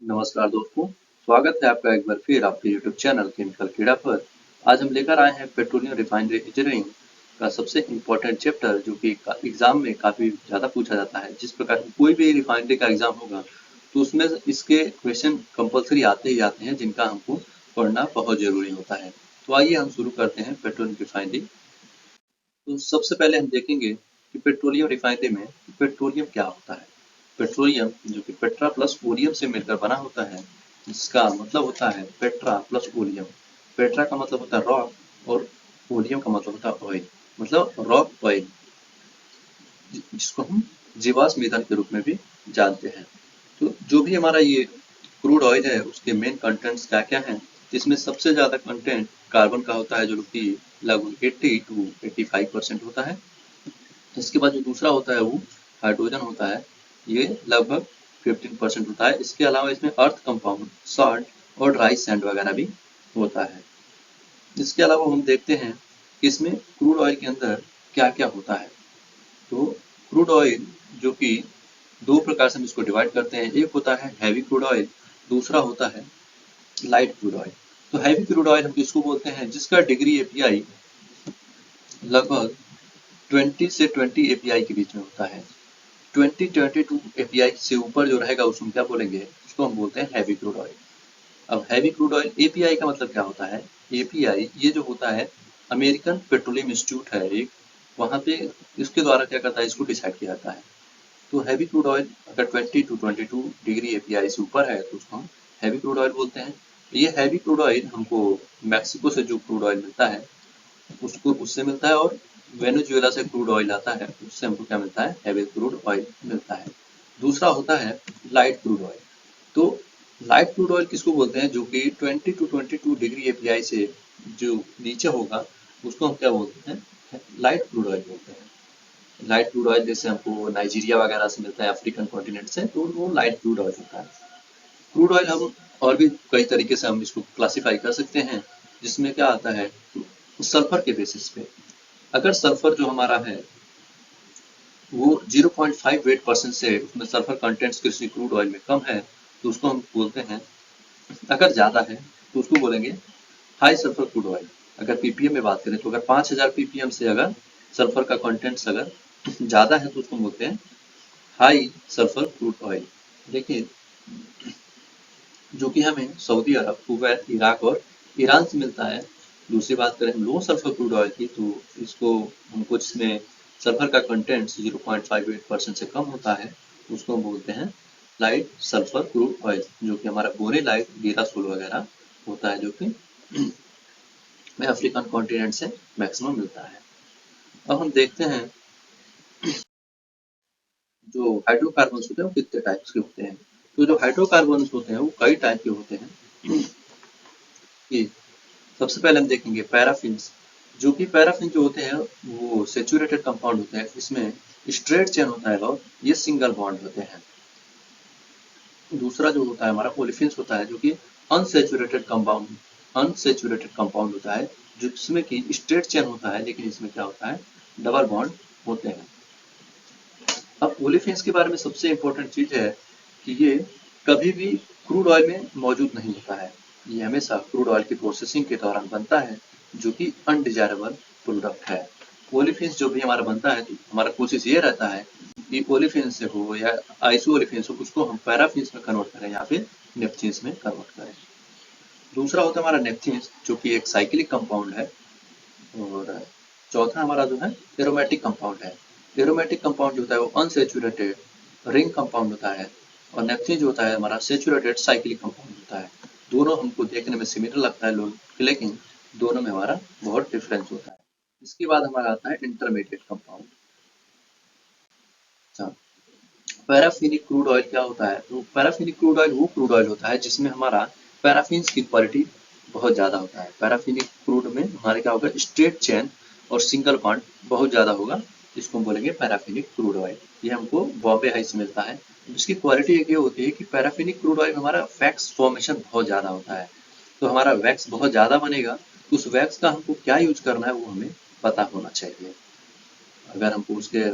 नमस्कार दोस्तों, स्वागत है आपका एक बार फिर आपके यूट्यूब चैनल केमिकल कीड़ा पर। आज हम लेकर आए हैं पेट्रोलियम रिफाइनरी इंजीनियरिंग का सबसे इम्पोर्टेंट चैप्टर जो कि एग्जाम में काफ़ी ज़्यादा पूछा जाता है। जिस प्रकार कोई भी रिफाइनरी का एग्जाम होगा तो उसमें इसके क्वेश्चन कंपलसरी आते ही आते हैं जिनका हमको पढ़ना बहुत ज़रूरी होता है। तो आइए हम शुरू करते हैं पेट्रोलियम रिफाइनरी। तो सबसे पहले हम देखेंगे कि पेट्रोलियम रिफाइनरी में पेट्रोलियम क्या होता है। पेट्रोलियम जो कि पेट्रा प्लस ओलियम से मिलकर बना होता है, जिसका मतलब होता है पेट्रा प्लस ओलियम। पेट्रा का मतलब होता है रॉक और ओलियम का मतलब होता है ऑयल, मतलब रॉक ऑयल, जिसको हम जीवाश्म ईंधन के रूप में भी जानते हैं। तो जो भी हमारा ये क्रूड ऑयल है उसके मेन कंटेंट्स क्या क्या हैं। इसमें सबसे ज़्यादा कंटेंट कार्बन का होता है जो कि लगभग 80 to 85% होता है। इसके बाद जो दूसरा होता है वो हाइड्रोजन होता है, ये लगभग 15% होता है। इसके अलावा इसमें अर्थ कंपाउंड, सॉल्ट और ड्राई सैंड वगैरह भी होता है। इसके अलावा हम देखते हैं कि इसमें क्रूड ऑयल के अंदर क्या क्या होता है। तो क्रूड ऑयल जो कि दो प्रकार से हम इसको डिवाइड करते हैं, एक होता है हैवी क्रूड ऑयल, दूसरा होता है लाइट क्रूड ऑयल। तो हैवी क्रूड ऑयल हम किसको बोलते हैं, जिसका डिग्री एपीआई लगभग 20 से 20 एपीआई के बीच में होता है। 20-22 एपीआई से ऊपर जो रहेगा उसको हम क्या बोलेंगे, उसको हम बोलते हैं हैवी क्रूड ऑयल। अब हैवी क्रूड ऑयल एपीआई का मतलब क्या होता है, एपीआई ये जो होता है अमेरिकन पेट्रोलियम इंस्टीट्यूट है एक, वहाँ पे इसके द्वारा क्या करता है, इसको डिसाइड किया जाता है। तो हैवी क्रूड ऑयल अगर 20 to 22 डिग्री एपीआई से ऊपर है तो उसको हम हैवी क्रूड ऑयल बोलते हैं। ये हैवी क्रूड ऑयल हमको मैक्सिको से जो क्रूड ऑयल मिलता है उसको उससे मिलता है, और वेनेजुएला से क्रूड ऑयल आता है उससे हमको क्या मिलता है, हैवी क्रूड ऑयल मिलता है। दूसरा होता है लाइट क्रूड ऑयल। तो लाइट क्रूड ऑयल किसको बोलते हैं, जो कि 20 to 22 डिग्री एपीआई से जो नीचे होगा उसको हम क्या बोलते हैं, लाइट क्रूड ऑयल बोलते हैं। लाइट क्रूड ऑयल जैसे हमको नाइजीरिया वगैरह से मिलता है, अफ्रीकन कॉन्टिनेंट से, तो वो लाइट क्रूड ऑयल होता है। क्रूड ऑयल हम और भी कई तरीके से हम इसको क्लासिफाई कर सकते हैं, जिसमें क्या आता है सल्फर के बेसिस पे। अगर सल्फर जो हमारा है वो 0.58% से उसमें सल्फर कंटेंट्स किसी क्रूड ऑयल में कम है तो उसको हम बोलते हैं, अगर ज़्यादा है तो उसको बोलेंगे हाई सल्फर क्रूड ऑयल। अगर पीपीएम में बात करें तो अगर 5000 पीपीएम से अगर सल्फर का कंटेंट्स अगर ज़्यादा है तो उसको बोलते हैं हाई सल्फर क्रूड ऑयल। लेकिन जो कि हमें सऊदी अरब, कुवैत, इराक और ईरान से मिलता है। दूसरी बात करें हम लो सल्फर क्रूड ऑयल की तो इसको हमको जिसमें सल्फर का कंटेंट 0.58% से कम होता है उसको हम बोलते हैं लाइट सल्फर क्रूड ऑयल, जो कि हमारा बोरे लाइट गिरासोल वगैरह होता है, जो कि अफ्रीकन कॉन्टिनेंट से मैक्सिमम मिलता है। अब हम देखते हैं जो हाइड्रोकार्बन होते हैं वो कितने टाइप्स के होते हैं। तो जो हाइड्रोकार्बन होते हैं वो कई टाइप के होते हैं। कि सबसे पहले हम देखेंगे पैराफिन्स। जो कि पैराफिन जो होते हैं वो सेचुरेटेड कंपाउंड होते हैं, इसमें स्ट्रेट चेन होता है और ये सिंगल बॉन्ड होते हैं। दूसरा जो होता है हमारा ओलिफिन्स होता है, जो कि अनसेचुरेटेड कंपाउंड होता है, जिसमें कि स्ट्रेट चेन होता है लेकिन इसमें क्या होता है, डबल बॉन्ड होते हैं। अब ओलिफिन्स के बारे में सबसे इम्पोर्टेंट चीज है कि ये कभी भी क्रूड ऑयल में मौजूद नहीं होता है। ये हमेशा क्रूड ऑयल की प्रोसेसिंग के दौरान बनता है, जो कि अनडिजायरेबल प्रोडक्ट है। ओलिफिन्स जो भी हमारा बनता है तो हमारा कोशिश ये रहता है कि ओलिफिन्स से हो या आइसो ओलिफिन्स हो उसको हम पैराफिन्स में कन्वर्ट करें या फिर नेपथीन्स में कन्वर्ट करें। दूसरा होता है हमारा नेपथीन्स, जो कि एक साइक्लिक कंपाउंड है। और चौथा हमारा जो है एरोमेटिक कंपाउंड है। एरोमेटिक कंपाउंड जो होता है वो अनसेचुरेटेड रिंग कंपाउंड होता है, और नेपथीन जो होता है हमारा सेचुरेटेड साइक्लिक कंपाउंड होता है। दोनों हमको देखने में सिमिलर लगता है लोग, लेकिन दोनों में हमारा बहुत डिफरेंस होता है। इसके बाद हमारा आता है इंटरमीडिएट कंपाउंड। अच्छा, पैराफिनिक क्रूड ऑयल क्या होता है, तो पैराफिनिक क्रूड ऑयल वो क्रूड ऑयल होता है जिसमें हमारा पैराफिन्स की क्वालिटी बहुत ज़्यादा होता है। पैराफिनिक क्रूड में हमारे क्या होगा, स्ट्रेट चेन और सिंगल बॉन्ड बहुत ज़्यादा होगा, जिसको हम बोलेंगे पैराफिनिक क्रूड ऑयल। ये हमको बॉम्बे हाई से मिलता है। इसकी क्वालिटी एक ये होती है कि पैराफिनिक क्रूड ऑयल में हमारा वैक्स फॉर्मेशन बहुत ज़्यादा होता है। तो हमारा वैक्स बहुत ज़्यादा बनेगा, उस वैक्स का हमको क्या यूज करना है वो हमें पता होना चाहिए। अगर हमको उसके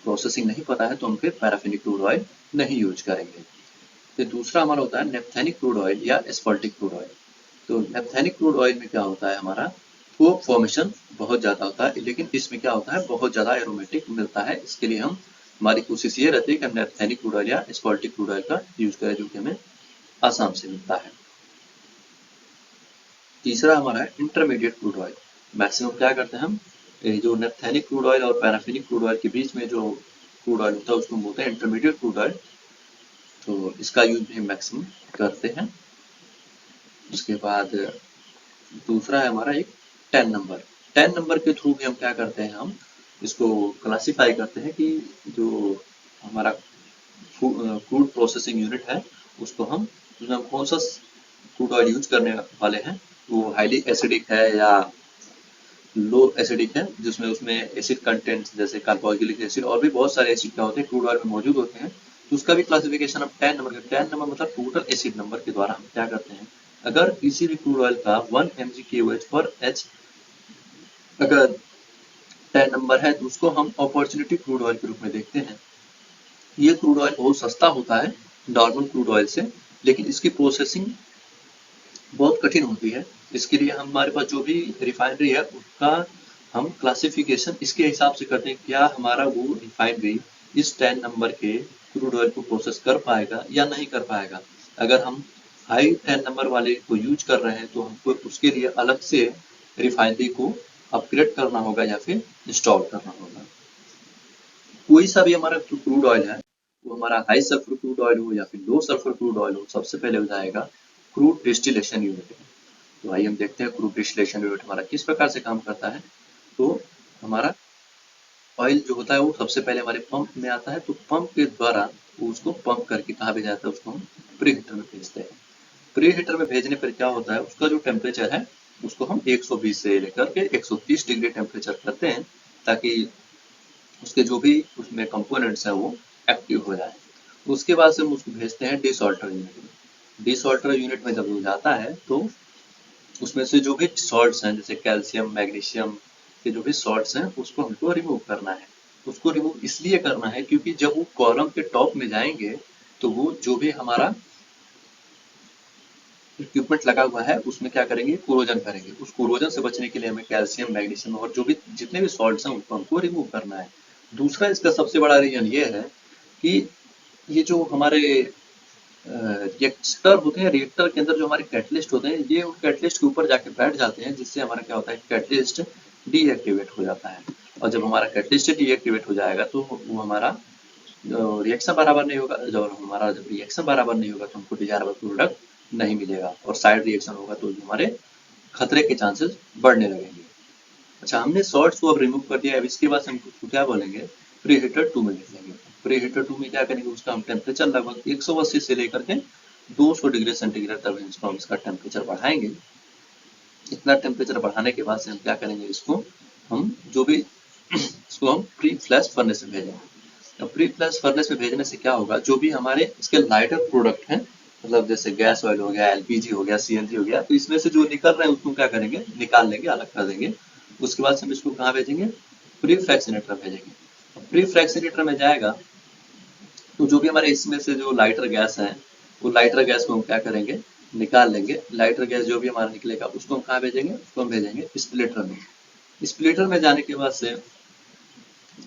प्रोसेसिंग नहीं पता है तो हम फिर पैराफिनिक क्रूड ऑयल नहीं यूज करेंगे। फिर दूसरा हमारा होता है नेप्थेनिक क्रूड ऑयल या एस्फॉल्टिक क्रूड ऑयल। तो नेप्थेनिक क्रूड ऑयल में क्या होता है, हमारा फोक फॉर्मेशन बहुत ज़्यादा होता है, लेकिन इसमें क्या होता है, बहुत ज़्यादा एरोमेटिक मिलता है। इसके लिए हम हमारी कोशिश ये रहती है कि हम नेप्थेनिक क्रूड ऑयल या एस्फॉल्टिक क्रूड ऑयल का यूज करें, जो कि हमें आसाम से मिलता है। तीसरा हमारा है इंटरमीडिएट क्रूड ऑयल। मैक्सिमम क्या करते हैं हम, ये जो नेप्थेनिक क्रूड ऑयल और पैराफिनिक क्रूड ऑयल के बीच में जो क्रूड ऑयल होता है उसको बोलते हैं इंटरमीडिएट क्रूड ऑयल। तो इसका यूज भी मैक्सिमम करते हैं। उसके बाद दूसरा है हमारा एक 10 नंबर। 10 नंबर के थ्रू भी हम क्या करते हैं, हम इसको क्लासिफाई करते हैं कि जो हमारा क्रूड प्रोसेसिंग यूनिट है उसको हम उसमें हम कौन सा क्रूड ऑयल यूज करने वाले हैं, वो हाईली एसिडिक है या लो एसिडिक है, जिसमें उसमें एसिड कंटेंट जैसे कार्बोक्सिलिक एसिड और भी बहुत सारे एसिड क्या होते हैं क्रूड ऑयल में मौजूद होते हैं। तो उसका भी क्लासिफिकेशन हम 10 नंबर के 10 नंबर मतलब टोटल एसिड नंबर के द्वारा हम क्या करते हैं, अगर किसी भी क्रूड ऑयल का 1 mg/h अगर 10 नंबर है तो उसको हम अपॉर्चुनिटी क्रूड ऑयल के रूप में देखते हैं। ये क्रूड ऑयल बहुत सस्ता होता है नॉर्मल क्रूड ऑयल से, लेकिन इसकी प्रोसेसिंग बहुत कठिन होती है। इसके लिए हमारे पास जो भी रिफाइनरी है उसका हम क्लासिफिकेशन इसके हिसाब से करते हैं, क्या हमारा वो रिफाइनरी इस 10 नंबर के क्रूड ऑयल को प्रोसेस कर पाएगा या नहीं कर पाएगा। अगर हम हाई 10 नंबर वाले को यूज कर रहे हैं तो हमको उसके लिए अलग से रिफाइनरी को अपग्रेड करना होगा या फिर इंस्टॉल करना होगा। कोई सा भी हमारा जो क्रूड ऑयल है वो हमारा हाई सल्फर क्रूड ऑयल हो या फिर लो सल्फर क्रूड ऑयल हो, सबसे पहले हो जाएगा क्रूड डिस्टिलेशन यूनिट। तो आइए हम देखते हैं क्रूड डिस्टिलेशन यूनिट हमारा किस प्रकार से काम करता है। तो हमारा ऑयल जो होता है वो सबसे पहले हमारे पंप में आता है, तो पंप के द्वारा वो उसको पंप करके कहाँ भेजा जाता है, उसको हम प्री हीटर में भेजते हैं। प्री हीटर में भेजने पर क्या होता है, उसका जो टेम्परेचर है उसको हम 120 से लेकर के 130 डिग्री टेम्परेचर करते हैं, ताकि उसके जो भी उसमें कंपोनेंट्स हैं वो एक्टिव हो जाए। उसके बाद से हम उसको भेजते हैं डिसऑल्टर यूनिट में। डिसऑल्टर यूनिट में जब वो जाता है तो उसमें से जो भी सॉल्ट्स हैं जैसे कैल्शियम मैग्नीशियम के जो भी सॉल्ट्स हैं उसको हमको रिमूव करना है। उसको रिमूव इसलिए करना है क्योंकि जब वो कॉलम के टॉप में जाएंगे तो वो जो भी हमारा इक्विपमेंट लगा हुआ है उसमें क्या करेंगे, कोरोजन करेंगे। उस कोरोजन से बचने के लिए हमें कैल्शियम मैग्नीशियम और जो भी जितने भी सॉल्ट्स हैं उनको हमको रिमूव करना है। दूसरा इसका सबसे बड़ा रीजन ये है कि ये जो हमारे रिएक्टर होते हैं, रिएक्टर के अंदर जो हमारे कैटलिस्ट होते हैं ये उन कैटलिस्ट के ऊपर जाके बैठ जाते हैं, जिससे हमारा क्या होता है, कैटलिस्ट डीएक्टिवेट हो जाता है। और जब हमारा कैटलिस्ट डीएक्टिवेट हो जाएगा तो वो हमारा रिएक्शन बराबर नहीं होगा। जब हमारा जब रिएक्शन बराबर नहीं होगा तो हमको डिजायरेबल प्रोडक्ट नहीं मिलेगा और साइड रिएक्शन होगा तो हमारे खतरे के चांसेस बढ़ने लगेंगे। अच्छा, हमने सॉल्ट्स को अब रिमूव कर दिया। अब इसके बाद से हम उसको क्या बोलेंगे, प्री हीटर 2 में लिख लेंगे। प्री हीटर 2 में क्या करेंगे, उसका हम टेम्परेचर लगभग 180 से लेकर के 200 डिग्री सेंटीग्रेड तक इसको हम इसका टेम्परेचर बढ़ाएंगे। इतना टेम्परेचर बढ़ाने के बाद से हम क्या करेंगे, इसको हम जो भी इसको हम प्री फ्लैश फर्नेस में भेजेंगे। अब प्री फ्लैश फर्नेस में भेजने से क्या होगा, जो भी हमारे इसके लाइटर प्रोडक्ट हैं, मतलब जैसे गैस ऑयल हो गया, एलपीजी हो गया, सीएनजी हो गया, तो इसमें से जो निकल रहे हैं उसको क्या करेंगे, निकाल लेंगे, अलग कर देंगे। उसके बाद से हम इसको कहाँ भेजेंगे, प्री फ्रैक्शनेटर भेजेंगे। प्री फ्रैक्शनेटर में जाएगा तो जो भी हमारे इसमें से जो लाइटर गैस है वो लाइटर गैस को हम क्या करेंगे, निकाल लेंगे। लाइटर गैस जो भी हमारा निकलेगा उसको हम कहाँ भेजेंगे, उसको हम भेजेंगे स्प्लिटर में। स्प्लिटर में जाने के बाद से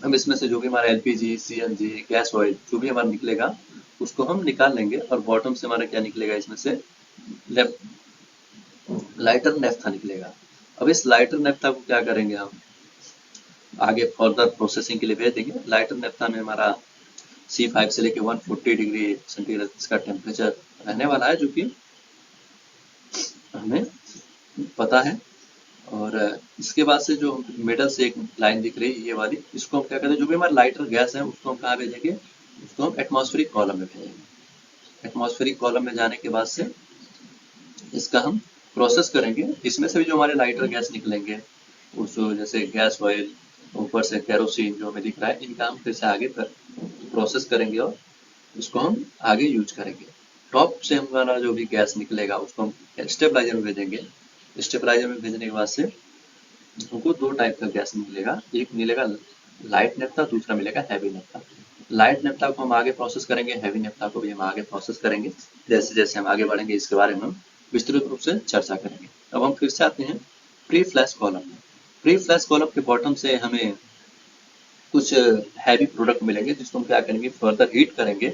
हम इसमें से जो भी हमारा एलपीजी, सीएनजी, गैस ऑयल जो भी हमारा निकलेगा उसको हम निकाल लेंगे और बॉटम से हमारा क्या निकलेगा, इसमें से लाइटर नेफ्था निकलेगा। अब इस लाइटर नेफ्था को क्या करेंगे, हम आगे फर्दर प्रोसेसिंग के लिए भेज देंगे। लाइटर नेफ्था में हमारा C5 से लेके 140 डिग्री सेंटीग्रेड इसका टेम्परेचर रहने वाला है, जो कि हमें पता है। और इसके बाद से जो मिडल से एक लाइन दिख रही है ये वाली, इसको हम क्या कहते हैं, जो भी हमारा लाइटर गैस है उसको हम कहाँ भेजेंगे, उसको हम एटमॉस्फेरिक कॉलम में भेजेंगे। एटमॉस्फेरिक कॉलम में जाने के बाद से इसका हम प्रोसेस करेंगे। इसमें से भी जो हमारे लाइटर गैस निकलेंगे उस जैसे गैस ऑयल, ऊपर से केरोसिन जो हमें दिख रहा है, इनका हम फिर से आगे प्रोसेस करेंगे और इसको हम आगे यूज करेंगे। टॉप से हमारा जो भी गैस निकलेगा उसको हम स्टेबलाइजर में भेजेंगे। स्टेबलाइजर में भेजने के बाद से हमको दो टाइप का गैस मिलेगा, एक मिलेगा लाइट नेफ्था, दूसरा मिलेगा हैवी नेफ्था। लाइट नेफ्था को हम आगे प्रोसेस करेंगे, हैवी नेफ्था को भी हम आगे प्रोसेस करेंगे। जैसे जैसे हम आगे बढ़ेंगे इसके बारे में हम विस्तृत रूप से चर्चा करेंगे। अब हम फिर से आते हैं प्री फ्लैश कॉलम में। प्री फ्लैश कॉलम के बॉटम से हमें कुछ हैवी प्रोडक्ट मिलेंगे जिसको हम क्या करेंगे, फर्दर हीट करेंगे।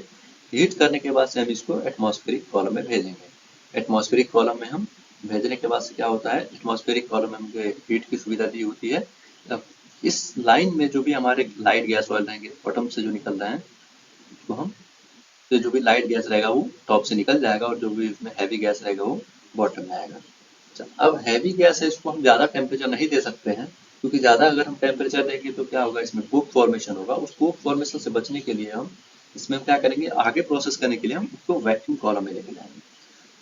हीट करने के बाद से हम इसको एटमॉस्फेरिक कॉलम में भेजेंगे। एटमॉस्फेरिक कॉलम में हम भेजने के बाद से क्या होता है, एटमॉस्फेरिक कॉलम में हमें हीट की सुविधा दी होती है। अब इस लाइन में जो भी हमारे लाइट गैस ऑयल रहेंगे, बॉटम से जो निकल रहे हैं उसको हम, तो जो भी लाइट गैस रहेगा वो टॉप से निकल जाएगा और जो भी उसमें हैवी गैस रहेगा वो बॉटम में आएगा। अच्छा, अब हैवी गैस है, इसको हम ज़्यादा टेम्परेचर नहीं दे सकते हैं, क्योंकि ज़्यादा अगर हम टेम्परेचर देंगे तो क्या होगा, इसमें कूप फॉर्मेशन होगा। उस कूप फॉर्मेशन से बचने के लिए हम इसमें क्या करेंगे, आगे प्रोसेस करने के लिए हम उसको वैक्यूम कॉलम में लेके जाएंगे।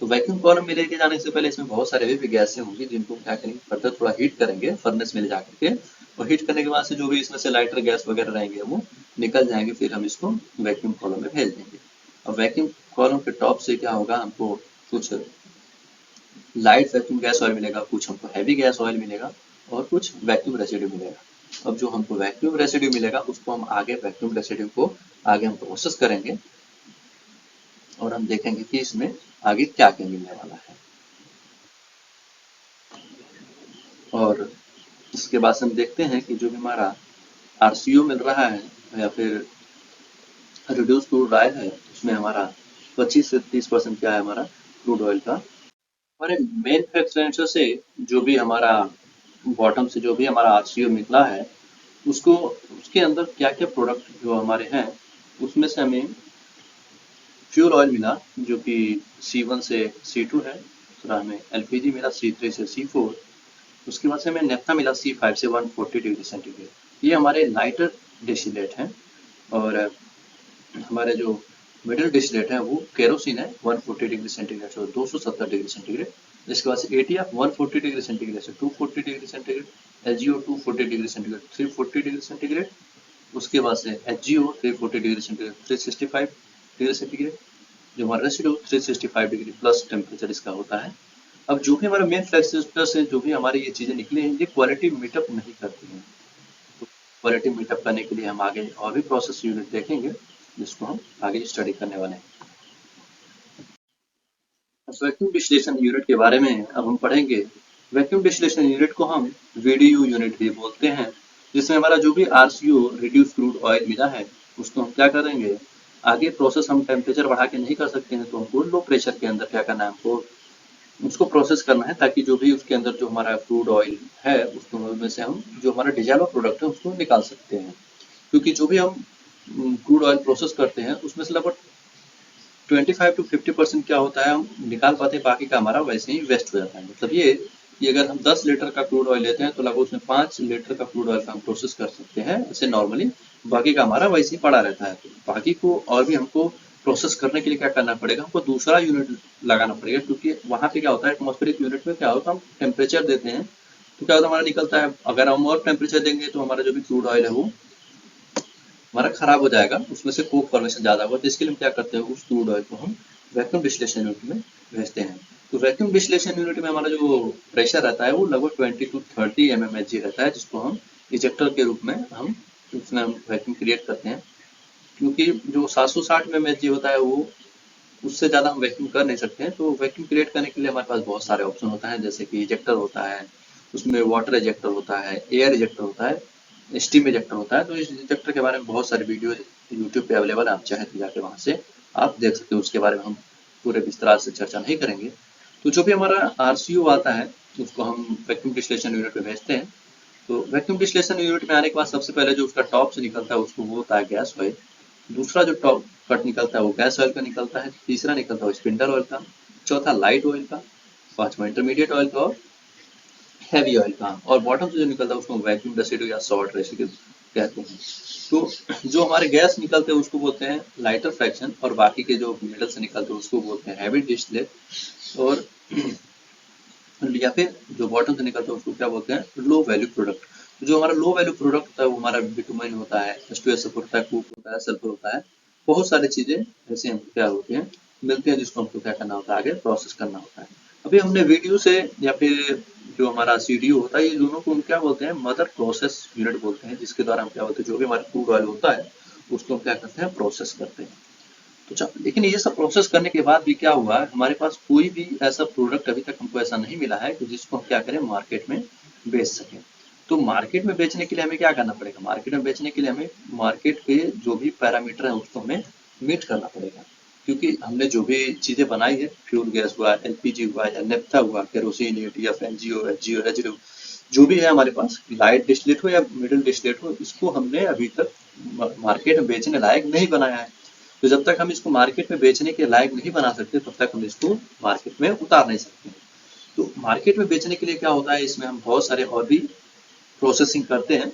तो वैक्यूम कॉलम में लेके जाने से पहले इसमें बहुत सारे भी गैसें होंगी जिनको क्या करेंगे, फर्दर थोड़ा हीट करेंगे फर्नेस में ले जा करके, और हीट करने के बाद से जो भी इसमें से लाइटर गैस वगैरह रहेंगे वो निकल जाएंगे। फिर हम इसको वैक्यूम कॉलम में भेज देंगे। अब वैक्यूम कॉलम के टॉप से क्या होगा, हमको कुछ लाइट वैक्यूम गैस ऑयल मिलेगा, कुछ हमको हैवी गैस ऑयल मिलेगा और कुछ वैक्यूम रेसिड्यू मिलेगा। अब जो हमको वैक्यूम रेसिड्यू मिलेगा उसको हम आगे वैक्यूम रेसिड्यू को आगे हम प्रोसेस करेंगे और हम देखेंगे कि इसमें आगे क्या क्या मिलने वाला है। और इसके बाद से हम देखते हैं कि जो भी हमारा आरसीओ मिल रहा है या फिर रिड्यूस क्रूड ऑयल है, उसमें हमारा 25 से 30% क्या है हमारा क्रूड ऑयल का। हमारे मेन फैक्टर से जो भी हमारा बॉटम से जो भी हमारा आरसीओ निकला है उसको, उसके अंदर क्या क्या प्रोडक्ट जो हमारे हैं उसमें से हमें फ्यूल ऑयल मिला जो कि C1 से C2 है, दूसरा हमें एलपीजी मिला C3 से C4, उसके बाद से हमें नेफ्था मिला C5 से 140 डिग्री सेंटीग्रेड। ये हमारे लाइटर डिस्टिलेट हैं। और हमारे जो मिडिल डिस्टिलेट है वो केरोसिन है 140 डिग्री सेंटीग्रेड से 270 डिग्री सेंटीग्रेड। इसके बाद से एटीएफ 140 डिग्री सेंटीग्रेड से 240 degree centigrade, HGO 240 degree centigrade 340 degree centigrade, उसके बाद से HGO 340 degree centigrade 365 degree centigrade, जो हमारा रेसिड्यू 365 डिग्री प्लस टेम्परेचर इसका होता है। अब जो भी हमारा मेन फ्लैश से जो भी हमारी ये चीज़ें निकली हैं ये क्वालिटी मीटअप नहीं करती हैं। तो क्वालिटी मीटअप करने के लिए हम आगे और भी प्रोसेस यूनिट देखेंगे जिसको हम आगे स्टडी करने वाले हैं। वैक्यूम डिस्टिलेशन यूनिट के बारे में अब हम पढ़ेंगे। वैक्यूम डिस्टिलेशन यूनिट को हम वीडीयू यूनिट भी बोलते हैं, जिसमें हमारा जो भी आरसीओ रिड्यूस क्रूड ऑयल मिला है उसको हम क्या करेंगे, आगे प्रोसेस हम टेम्परेचर बढ़ा के नहीं कर सकते हैं, तो हमको लो प्रेशर के अंदर क्या करना है, हमको उसको प्रोसेस करना है ताकि जो भी उसके अंदर जो हमारा क्रूड ऑयल है उसको में से हम जो हमारा डिजॉल्व प्रोडक्ट है उसको निकाल सकते हैं। क्योंकि जो भी हम क्रूड ऑयल प्रोसेस करते हैं उसमें से लगभग 25 to 50% क्या होता है हम निकाल पाते हैं, बाकी का हमारा वैसे ही वेस्ट हो जाता है। मतलब ये कि अगर हम 10 लीटर का क्रूड ऑयल लेते हैं तो लगभग उसमें 5 लीटर का क्रूड ऑयल का हम प्रोसेस कर सकते हैं ऐसे नॉर्मली, बाकी का हमारा वैसे ही पड़ा रहता है। तो बाकी को और भी हमको प्रोसेस करने के लिए क्या करना पड़ेगा, हमको दूसरा यूनिट लगाना पड़ेगा, क्योंकि वहाँ पे क्या होता है एटमॉस्फेरिक यूनिट में क्या होता है हम टेम्परेचर देते हैं तो क्या होता है हमारा निकलता है, अगर हम और टेम्परेचर देंगे तो हमारा जो भी क्रूड ऑयल है वो हमारा खराब हो जाएगा, उसमें से कोक फॉर्मेशन ज़्यादा होगा। तो इसके लिए हम क्या करते हैं, उस क्रूड ऑयल को हम वैक्यूम डिस्टिलेशन यूनिट में भेजते हैं। तो वैक्यूम डिस्टिलेशन यूनिट में हमारा जो प्रेशर रहता है वो लगभग 20 to 30 mmHg रहता है, जिसको हम इजेक्टर के रूप में हम उसमें हम वैक्यूम क्रिएट करते हैं। क्योंकि जो 760 mmHg होता है वो उससे ज़्यादा हम वैक्यूम कर नहीं सकते हैं। तो वैक्यूम क्रिएट करने के लिए हमारे पास बहुत सारे ऑप्शन होता है, जैसे कि इजेक्टर होता है, उसमें वाटर इजेक्टर होता है, एयर इजेक्टर होता है, स्टीम इजेक्टर होता है। तो इस इजेक्टर के बारे में बहुत सारे वीडियो यूट्यूब पे अवेलेबल है, आप चाहे तो जाके वहाँ से आप देख सकते हो। उसके बारे में हम पूरे विस्तार से चर्चा नहीं करेंगे। तो जो भी हमारा आरसीओ आता है उसको हम वैक्यूम डिस्टिलेशन यूनिट में भेजते हैं। तो वैक्यूम डिस्टिलेशन यूनिट में आने के बाद सबसे पहले जो उसका टॉप से निकलता है उसको वो होता है गैस ऑयल। दूसरा जो टॉप कट निकलता है वो गैस ऑयल का निकलता है। तीसरा निकलता है स्पिंडल ऑयल का। चौथा लाइट ऑयल का। पांचवा इंटरमीडिएट ऑयल का और हैवी ऑयल का। और बॉटम से जो निकलता है उसको वैक्यूम रेसिड्यू या सॉल्ट रेसिड्यू कहते हैं। तो जो हमारे गैस निकलते हैं उसको बोलते हैं लाइटर फ्रैक्शन, और बाकी के जो मिडल से निकलते हैं उसको बोलते हैं हैवी डिस्टिलेट। और या फिर जो बॉटम से निकलता है उसको क्या बोलते हैं, लो वैल्यू प्रोडक्ट। तो जो हमारा लो वैल्यू प्रोडक्ट होता है वो हमारा बिटुमेन होता है, H2SO होता है, कूक होता है, सल्फर होता है, बहुत सारी चीजें ऐसे हमको क्या होती हैं मिलती हैं जिसको हमको क्या करना होता है, आगे प्रोसेस करना होता है। अभी हमने वीडियो से या फिर जो हमारा सीडीओ होता है, ये दोनों को हम क्या बोलते हैं, मदर प्रोसेस यूनिट बोलते हैं, जिसके द्वारा हम क्या बोलते हैं जो भी हमारा क्रूड ऑयल होता है उसको हम क्या करते हैं, प्रोसेस करते हैं। तो लेकिन ये सब प्रोसेस करने के बाद भी क्या हुआ है, हमारे पास कोई भी ऐसा प्रोडक्ट अभी तक हमको ऐसा नहीं मिला है कि जिसको हम क्या करें, मार्केट में बेच सकें। तो मार्केट में बेचने के लिए हमें क्या करना पड़ेगा, मार्केट में बेचने के लिए हमें मार्केट के जो भी पैरामीटर है उसको हमें मीट करना पड़ेगा। क्योंकि हमने जो भी चीज़ें बनाई है, फ्यूल गैस हुआ, एलपीजी हुआ या नेफ्था हुआ, केरोसिन, एटीएफ, एनजीओ, एचजीओ, एचडीओ, जो भी है हमारे पास, लाइट डिस्टिलेट हो या मिडिल डिस्टिलेट हो, इसको हमने अभी तक मार्केट में बेचने लायक नहीं बनाया है। तो जब तक हम इसको मार्केट में बेचने के लायक नहीं बना सकते, तब तक हम इसको मार्केट में उतार नहीं सकते। तो मार्केट में बेचने के लिए क्या होता है, इसमें हम बहुत सारे और भी प्रोसेसिंग करते हैं,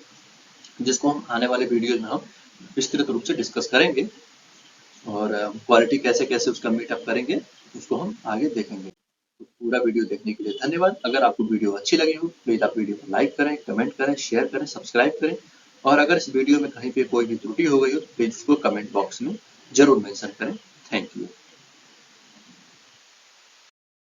जिसको हम आने वाले वीडियोज में हम विस्तृत रूप से डिस्कस करेंगे, और क्वालिटी कैसे कैसे उसका मीटअप करेंगे उसको हम आगे देखेंगे। तो पूरा वीडियो देखने के लिए धन्यवाद। अगर आपको वीडियो अच्छी लगी हो, प्लीज़ आप वीडियो को लाइक करें, कमेंट करें, शेयर करें, सब्सक्राइब करें, और अगर इस वीडियो में कहीं पे कोई भी त्रुटि हो गई हो तो प्लीज़ उसको कमेंट बॉक्स में ज़रूर मेंशन करें। Thank you.